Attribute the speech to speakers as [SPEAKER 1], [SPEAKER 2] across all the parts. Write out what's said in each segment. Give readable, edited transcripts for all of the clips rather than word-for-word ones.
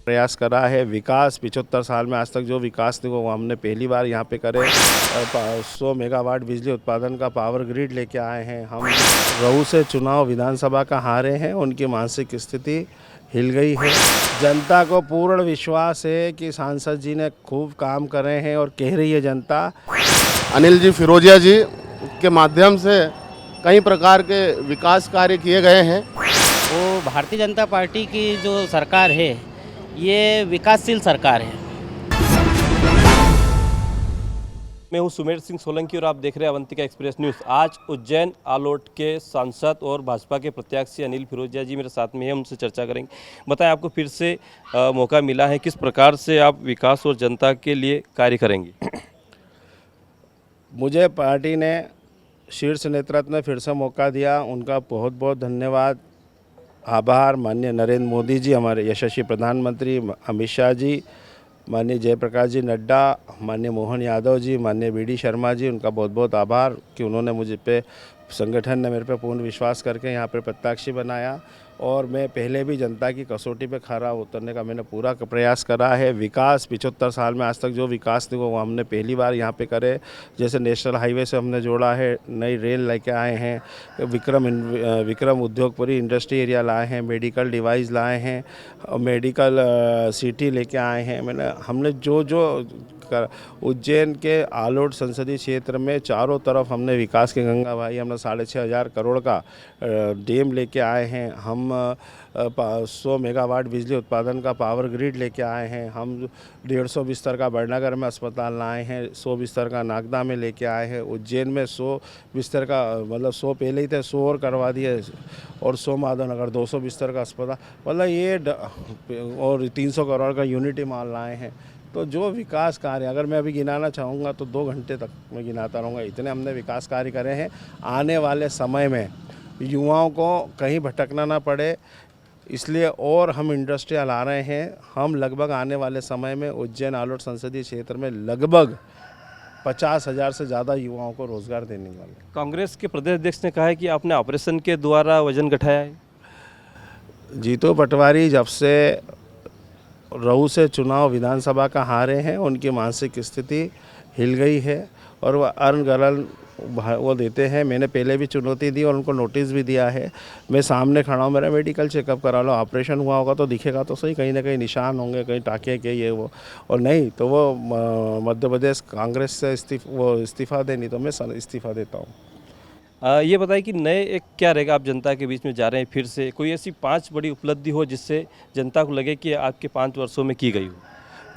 [SPEAKER 1] प्रयास करा है। विकास 75 साल में आज तक जो विकास थे वो हमने पहली बार यहाँ पे करे। 100 मेगावाट बिजली उत्पादन का पावर ग्रिड लेके आए हैं हम। रहू से चुनाव विधानसभा का हारे हैं, उनकी मानसिक स्थिति हिल गई है। जनता को पूर्ण विश्वास है कि सांसद जी ने खूब काम करे हैं और कह रही है जनता।
[SPEAKER 2] अनिल जी फिरोजिया जी के माध्यम से कई प्रकार के विकास कार्य किए गए हैं।
[SPEAKER 3] वो भारतीय जनता पार्टी की जो सरकार है ये विकासशील सरकार है।
[SPEAKER 4] मैं हूं सुमेर सिंह सोलंकी और आप देख रहे हैं अवंतिका एक्सप्रेस न्यूज़। आज उज्जैन आलोट के सांसद और भाजपा के प्रत्याशी अनिल फिरोजिया जी मेरे साथ में हैं, उनसे चर्चा करेंगे। बताएं, आपको फिर से मौका मिला है, किस प्रकार से आप विकास और जनता के लिए कार्य करेंगे?
[SPEAKER 1] मुझे पार्टी ने शीर्ष नेतृत्व ने फिर से मौका दिया, उनका बहुत बहुत धन्यवाद, आभार। माननीय नरेंद्र मोदी जी, हमारे यशस्वी प्रधानमंत्री अमित शाह जी, माननीय जयप्रकाश जी नड्डा, माननीय मोहन यादव जी, माननीय वीडी शर्मा जी, उनका बहुत बहुत आभार कि उन्होंने मुझे पे संगठन ने मेरे पे पूर्ण विश्वास करके यहाँ पे प्रत्याशी बनाया। और मैं पहले भी जनता की कसौटी पे खरा उतरने का मैंने पूरा प्रयास करा है। विकास 75 साल में आज तक जो विकास थे वो हमने पहली बार यहाँ पे करे। जैसे नेशनल हाईवे से हमने जोड़ा है, नई रेल लेके आए हैं, विक्रम उद्योगपुरी इंडस्ट्री एरिया लाए हैं, मेडिकल डिवाइस लाए हैं, मेडिकल सिटी लेके आए हैं। हमने जो उज्जैन के आलोट संसदीय क्षेत्र में चारों तरफ हमने विकास के गंगा भाई, हमने 6,500 करोड़ का डैम लेके आए हैं। हम 100 मेगावाट बिजली उत्पादन का पावर ग्रिड लेके आए हैं। हम 150 बिस्तर का बड़नगर में अस्पताल लाए हैं, 100 बिस्तर का नागदा में लेके आए हैं। उज्जैन में 100 बिस्तर का, मतलब 100 पहले ही थे, 100 और करवा दिए। और 100 माधवनगर 200 बिस्तर का अस्पताल, मतलब ये और 300 करोड़ का यूनिटी मॉल लाए हैं। तो जो विकास कार्य अगर मैं अभी गिनाना चाहूँगा तो 2 घंटे तक मैं गिनाता रहूँगा, इतने हमने विकास कार्य करे हैं। आने वाले समय में युवाओं को कहीं भटकना ना पड़े, इसलिए और हम इंडस्ट्रियल ला रहे हैं। हम लगभग आने वाले समय में उज्जैन आलोट संसदीय क्षेत्र में लगभग 50,000 से ज़्यादा युवाओं को रोज़गार देने वाले।
[SPEAKER 4] कांग्रेस के प्रदेश अध्यक्ष ने कहा है कि आपने ऑपरेशन के द्वारा वजन घटाया है।
[SPEAKER 1] जीतू पटवारी जब से रहू से चुनाव विधानसभा का हारे हैं, उनकी मानसिक स्थिति हिल गई है और वह अर्न गलन वो देते हैं। मैंने पहले भी चुनौती दी और उनको नोटिस भी दिया है। मैं सामने खड़ा हूँ, मेरा मेडिकल चेकअप करा लो, ऑपरेशन हुआ होगा तो दिखेगा तो सही, कहीं ना कहीं निशान होंगे, कहीं टाँके के ये वो, और नहीं तो वो मध्य प्रदेश कांग्रेस से इस्तीफ़ा दे, नहीं तो मैं इस्तीफ़ा देता हूँ।
[SPEAKER 4] ये बताइए कि नए एक क्या रहेगा, आप जनता के बीच में जा रहे हैं, फिर से कोई ऐसी 5 बड़ी उपलब्धि हो जिससे जनता को लगे कि आपके 5 वर्षों में की गई हो?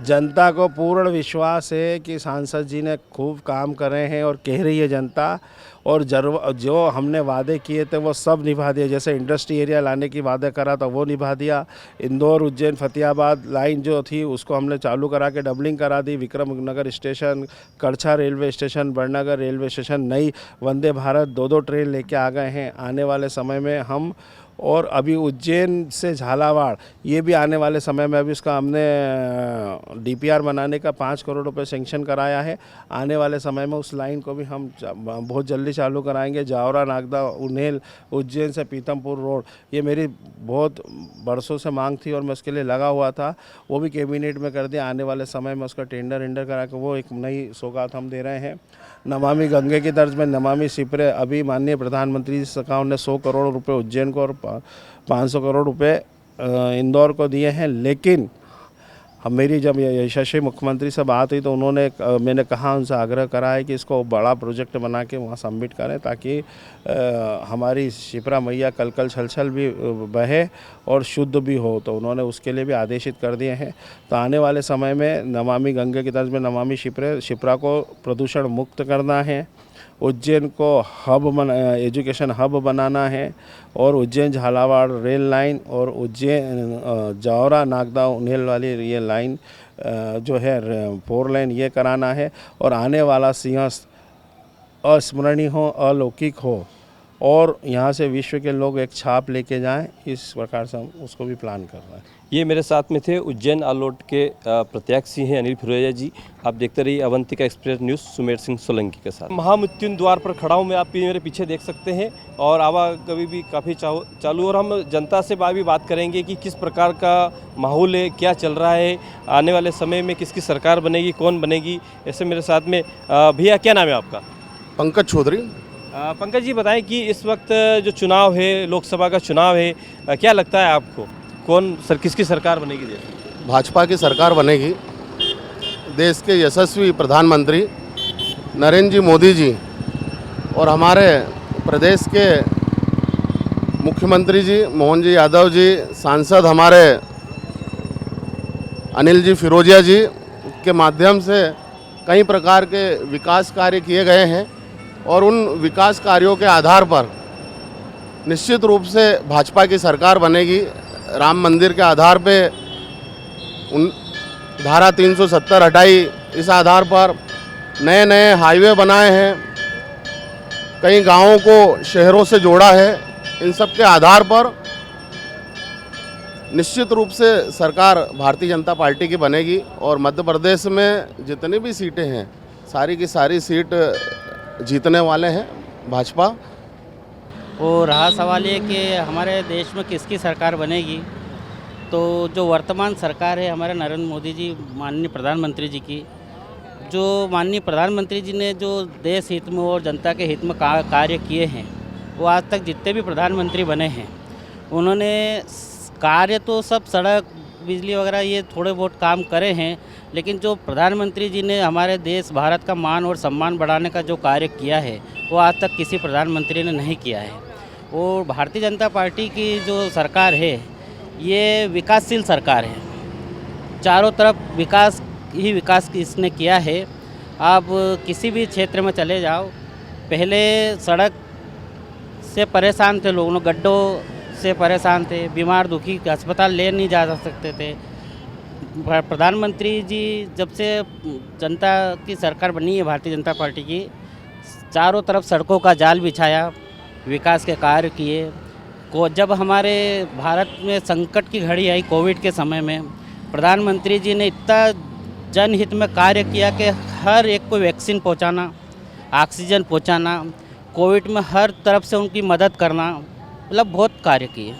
[SPEAKER 1] जनता को पूर्ण विश्वास है कि सांसद जी ने खूब काम करे हैं और कह रही है जनता। और जो हमने वादे किए थे वो सब निभा दिए। जैसे इंडस्ट्री एरिया लाने की वादे करा था वो निभा दिया। इंदौर उज्जैन फतेहाबाद लाइन जो थी उसको हमने चालू करा के डबलिंग करा दी। Vikram Nagar station, Kadchha railway station, Badnagar railway station, नई वंदे भारत 2-2 ट्रेन लेके आ गए हैं। आने वाले समय में हम, और अभी उज्जैन से झालावाड़ ये भी आने वाले समय में, अभी उसका हमने डीपीआर बनाने का 5 करोड़ रुपए सेंक्शन कराया है। आने वाले समय में उस लाइन को भी हम बहुत जल्दी चालू कराएंगे। जावरा नागदा उन्हेल उज्जैन से पीतमपुर रोड, ये मेरी बहुत बरसों से मांग थी और मैं उसके लिए लगा हुआ था, वो भी कैबिनेट में कर दिया। आने वाले समय में उसका टेंडर करा के वो एक नई सौगात हम दे रहे हैं। नमामि गंगे की तर्ज में नमामि शिप्रे, अभी माननीय प्रधानमंत्री सरकार ने 100 करोड़ रुपए उज्जैन को और 500 करोड़ रुपए इंदौर को दिए हैं। लेकिन मेरी जब यशस्वी मुख्यमंत्री से बात हुई तो मैंने कहा, उनसे आग्रह करा है कि इसको बड़ा प्रोजेक्ट बना के वहाँ सबमिट करें, ताकि हमारी शिप्रा मैया कल छल भी बहे और शुद्ध भी हो। तो उन्होंने उसके लिए भी आदेशित कर दिए हैं। तो आने वाले समय में नमामि गंगे की तर्ज में नमामि शिप्रा को प्रदूषण मुक्त करना है। उज्जैन को एजुकेशन हब बनाना है और उज्जैन झालावाड़ रेल लाइन और उज्जैन जावरा नागदा उन्हेल वाली ये लाइन जो है 4 लाइन ये कराना है। और आने वाला सिंहस्थ अस्मरणीय हो, अलौकिक हो, और यहाँ से विश्व के लोग एक छाप लेके जाएं, इस प्रकार से हम उसको भी प्लान कर रहे हैं।
[SPEAKER 4] ये मेरे साथ में थे उज्जैन आलोट के प्रत्याशी हैं अनिल फिरोजिया जी। आप देखते रहिए अवंतिका एक्सप्रेस न्यूज़ सुमेर सिंह सोलंकी के साथ। महामृत्युंजय द्वार पर खड़ा हूँ मैं, आप मेरे पीछे देख सकते हैं, और आवागमन भी काफ़ी चालू, और हम जनता से भी बात करेंगे कि किस प्रकार का माहौल है, क्या चल रहा है, आने वाले समय में किसकी सरकार बनेगी, कौन बनेगी। ऐसे मेरे साथ में भैया, क्या नाम है आपका?
[SPEAKER 2] पंकज चौधरी।
[SPEAKER 4] पंकज जी, बताएं कि इस वक्त जो चुनाव है, लोकसभा का चुनाव है, क्या लगता है आपको किसकी सरकार बनेगी देश में?
[SPEAKER 2] भाजपा की सरकार बनेगी। देश के यशस्वी प्रधानमंत्री नरेंद्र जी मोदी जी और हमारे प्रदेश के मुख्यमंत्री जी मोहन जी यादव जी, सांसद हमारे अनिल जी फिरोजिया जी के माध्यम से कई प्रकार के विकास कार्य किए गए हैं, और उन विकास कार्यों के आधार पर निश्चित रूप से भाजपा की सरकार बनेगी। राम मंदिर के आधार पे उन धारा 370 हटाई, इस आधार पर नए नए हाईवे बनाए हैं, कई गांवों को शहरों से जोड़ा है। इन सब के आधार पर निश्चित रूप से सरकार भारतीय जनता पार्टी की बनेगी, और मध्य प्रदेश में जितनी भी सीटें हैं सारी की सारी सीट जीतने वाले हैं भाजपा।
[SPEAKER 3] और रहा सवाल ये कि हमारे देश में किसकी सरकार बनेगी, तो जो वर्तमान सरकार है हमारे नरेंद्र मोदी जी माननीय प्रधानमंत्री जी की, जो माननीय प्रधानमंत्री जी ने जो देश हित में और जनता के हित में कार्य किए हैं, वो आज तक जितने भी प्रधानमंत्री बने हैं उन्होंने कार्य तो सब सड़क, बिजली वगैरह ये थोड़े बहुत काम करे हैं, लेकिन जो प्रधानमंत्री जी ने हमारे देश भारत का मान और सम्मान बढ़ाने का जो कार्य किया है वो आज तक किसी प्रधानमंत्री ने नहीं किया है। और भारतीय जनता पार्टी की जो सरकार है ये विकासशील सरकार है, चारों तरफ विकास ही विकास इसने किया है। आप किसी भी क्षेत्र में चले जाओ, पहले सड़क से परेशान थे लोग, गड्ढों से परेशान थे, बीमार दुखी अस्पताल ले नहीं जा सकते थे। प्रधानमंत्री जी जब से जनता की सरकार बनी है भारतीय जनता पार्टी की, चारों तरफ सड़कों का जाल बिछाया, विकास के कार्य किए। जब हमारे भारत में संकट की घड़ी आई कोविड के समय में, प्रधानमंत्री जी ने इतना जनहित में कार्य किया कि हर एक को वैक्सीन पहुंचाना, ऑक्सीजन पहुंचाना, कोविड में हर तरफ से उनकी मदद करना, मतलब बहुत कार्य किए।